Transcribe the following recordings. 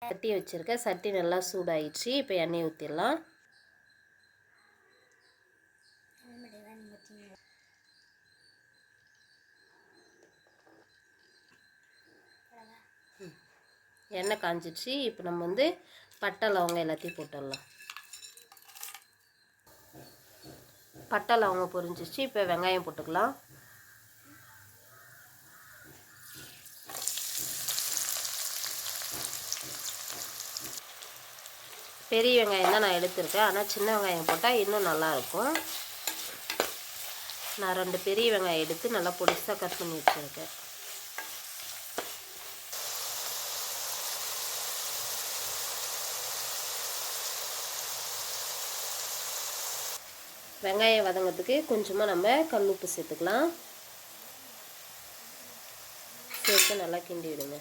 சட்டி வச்சுருக்கேன். சட்டி நல்லா சூடாயிடுச்சு. இப்போ எண்ணெய் ஊற்றிடலாம். எண்ணெய் காஞ்சிடுச்சு. இப்போ நம்ம வந்து பட்டை லவங்கம் எல்லாத்தையும் போட்டுடலாம். பட்டை லவங்கம் பொரிஞ்சிச்சு. இப்போ வெங்காயம் போட்டுக்கலாம். பெரிய வெங்காயம் தான் நான் எடுத்திருக்கேன். ஆனால் சின்ன வெங்காயம் போட்டால் இன்னும் நல்லாயிருக்கும். நான் 2 பெரிய வெங்காயம் எடுத்து நல்லா பொடிசாக கட் பண்ணி வச்சுருக்கேன். வெங்காயம் வதங்கிறதுக்கு கொஞ்சமாக நம்ம கல் உப்பு சேர்த்துக்கலாம். சேர்த்து நல்லா கிண்டி விடுங்க.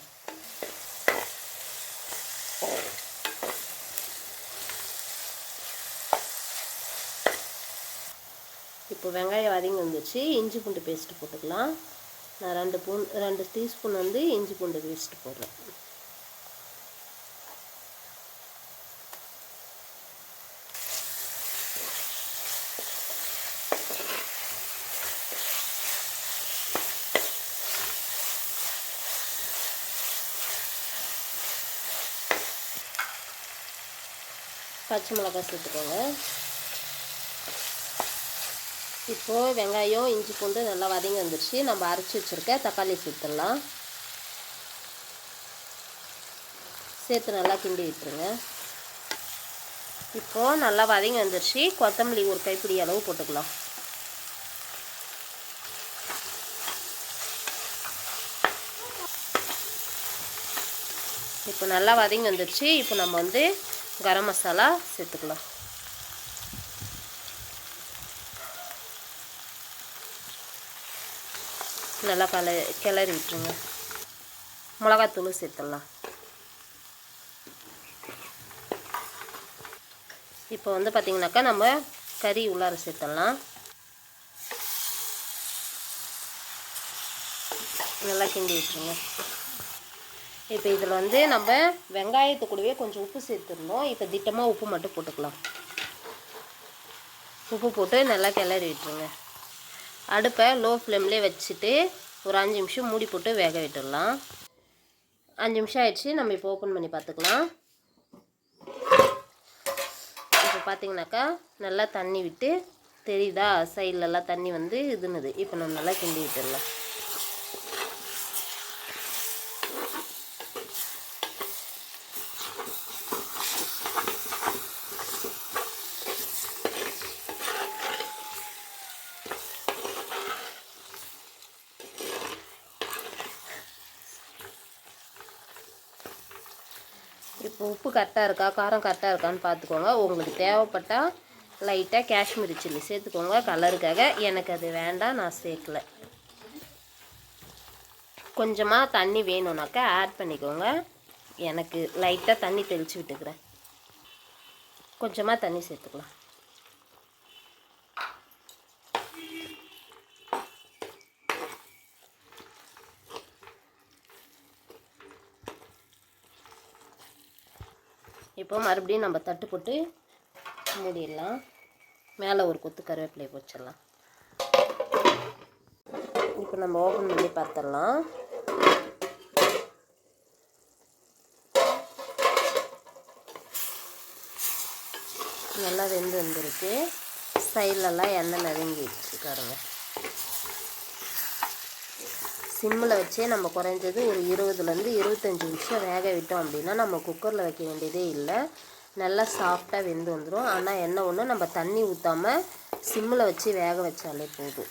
இப்போ வெங்காயம் வதங்கி வந்துச்சு. இஞ்சி பூண்டு பேஸ்ட்டு போட்டுக்கலாம். நான் 2 டீஸ்பூன் வந்து இஞ்சி பூண்டு பேஸ்ட்டு போடுறேன். பச்சை மிளகாய் சேர்த்துக்கோங்க. இப்போது வெங்காயம் இஞ்சி பூண்டு நல்லா வதங்கி வந்துடுச்சு. நம்ம அரைச்சி வச்சுருக்க தக்காளி சேர்த்துடலாம். சேர்த்து நல்லா கிண்டி விட்டுருங்க. இப்போது நல்லா வதங்கி வந்துடுச்சு. கொத்தமல்லி ஒரு கைப்பிடி அளவு போட்டுக்கலாம். இப்போ நல்லா வதங்கி வந்துடுச்சு. இப்போ நம்ம வந்து கரம் மசாலா சேர்த்துக்கலாம். நல்லா கிளறி விட்டுருங்க. மிளகாத்தூள் சேர்த்துடலாம். இப்போ வந்து பார்த்திங்கனாக்கா நம்ம கறி உள்ளார சேர்த்துடலாம். நல்லா கிண்டி விட்டுருங்க. இப்போ இதில் வந்து நம்ம வெங்காயத்து கூடவே கொஞ்சம் உப்பு சேர்த்துருந்தோம். இப்போ திட்டமாக உப்பு மட்டும் போட்டுக்கலாம். உப்பு போட்டு நல்லா கிளறி விட்டுருங்க. அடுப்பை லோ ஃப்ளேம்லேயே வச்சுட்டு ஒரு 5 நிமிஷம் மூடி போட்டு வேக விட்டுடலாம். 5 நிமிஷம் ஆயிடுச்சு. நம்ம இப்போ ஓப்பன் பண்ணி பார்த்துக்கலாம். இப்போ பார்த்திங்கனாக்கா நல்லா தண்ணி விட்டு தெரியுதா, சைட்லலாம் தண்ணி வந்து இதுன்னுது. இப்போ நம்ம நல்லா கிண்டி விட்டுடலாம். இப்போ உப்பு கரெக்டாக இருக்கா, காரம் கரெக்டாக இருக்கான்னு பார்த்துக்கோங்க. உங்களுக்கு தேவைப்பட்டால் லைட்டாக காஷ்மீரி சில்லி சேர்த்துக்கோங்க கலருக்காக. எனக்கு அது வேண்டாம், நான் சேர்க்கலை. கொஞ்சமாக தண்ணி வேணும்னாக்கா ஆட் பண்ணிக்கோங்க. எனக்கு லைட்டாக தண்ணி தெளித்து விட்டுக்கிறேன். கொஞ்சமாக தண்ணி சேர்த்துக்கலாம். இப்போ மறுபடியும் நம்ம தட்டு போட்டு மூடிடலாம். மேலே ஒரு கொத்து கருவேப்பிலையை வச்சிடலாம். இப்போ நம்ம ஓப்பன் பண்ணி பார்த்துடலாம். நல்லா வெந்து வந்துருக்கு. சைட்லலாம் எண்ணெய் நறுங்கிடுச்சு பாருங்க. சிம்மில் வச்சே நம்ம குறைஞ்சது ஒரு 20லேருந்து 25 நிமிஷம் வேக விட்டோம் அப்படின்னா நம்ம குக்கரில் வைக்க வேண்டியதே இல்லை. நல்லா சாஃப்டாக வெந்து வந்துடும். ஆனால் என்ன ஒன்று, நம்ம தண்ணி ஊற்றாமல் சிம்மில் வச்சு வேக வச்சாலே போதும்.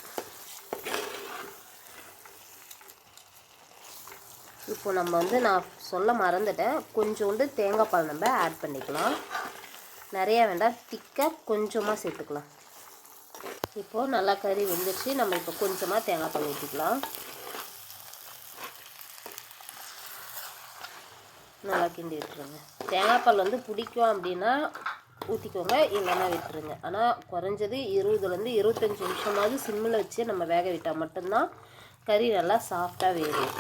இப்போ நம்ம வந்து நான் சொல்ல மறந்துட்டேன், கொஞ்சோண்டு தேங்காய் பால் நம்ம ஆட் பண்ணிக்கலாம். நிறையா வேண்டாம், திக்காக கொஞ்சமாக சேர்த்துக்கலாம். இப்போது நல்லா கறி வெந்துச்சு. நம்ம இப்போ கொஞ்சமாக தேங்காய் பால் ஊற்றிக்கலாம். நல்லா கிண்டி விட்டுருங்க. தேங்காய் பால் வந்து பிடிக்கும் அப்படின்னா ஊற்றிக்கோங்க, இல்லைன்னா விட்டுருங்க. ஆனால் குறைஞ்சது 20லேருந்து 25 நிமிஷமாவது சிம்மில் வச்சு நம்ம வேக விட்டால் மட்டும்தான் கறி நல்லா சாஃப்டாக வேகும்.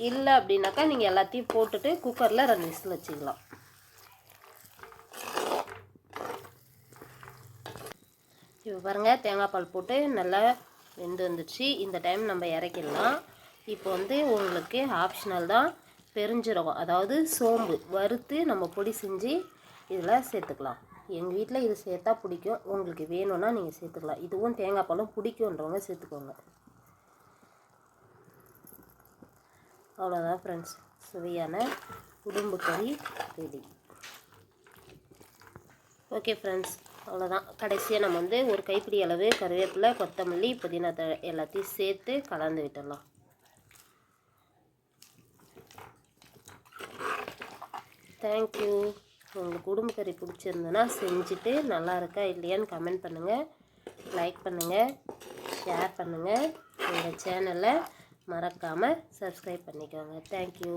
இல்லை அப்படின்னாக்கா நீங்கள் எல்லாத்தையும் போட்டுட்டு குக்கரில் 2 விசில் வச்சுக்கலாம். இப்போ பாருங்கள், தேங்காய் பால் போட்டு நல்லா வெந்து வந்துடுச்சு. இந்த டைம் நம்ம இறக்கிடலாம். இப்போ வந்து உங்களுக்கு ஆப்ஷனல் தான், பெருஞ்சீரகம் அதாவது சோம்பு வறுத்து நம்ம பொடி செஞ்சு இதில் சேர்த்துக்கலாம். எங்கள் வீட்டில் இது சேர்த்தா பிடிக்கும், உங்களுக்கு வேணும்னா நீங்கள் சேர்த்துக்கலாம். இதுவும் தேங்காய் பாலும் பிடிக்குன்றவங்க சேர்த்துக்கோங்க. அவ்வளோதான் ஃப்ரெண்ட்ஸ், சுவையான உடும்பு கறி ரெடி. ஓகே ஃப்ரெண்ட்ஸ், அவ்வளோதான். கடைசியாக நம்ம வந்து ஒரு கைப்பிடி அளவு கருவேப்பிலை, கொத்தமல்லி, புதினா எல்லாத்தையும் சேர்த்து கலந்து விட்டுடலாம். தேங்க்யூ. உங்களுக்கு உடும்பு கறி பிடிச்சிருந்ததுன்னா செஞ்சுட்டு நல்லா இருக்கா இல்லையான்னு கமெண்ட் பண்ணுங்கள், லைக் பண்ணுங்கள், ஷேர் பண்ணுங்கள். எங்கள் சேனலை மறக்காமல் சப்ஸ்கிரைப் பண்ணிக்கோங்க. தேங்க்யூ.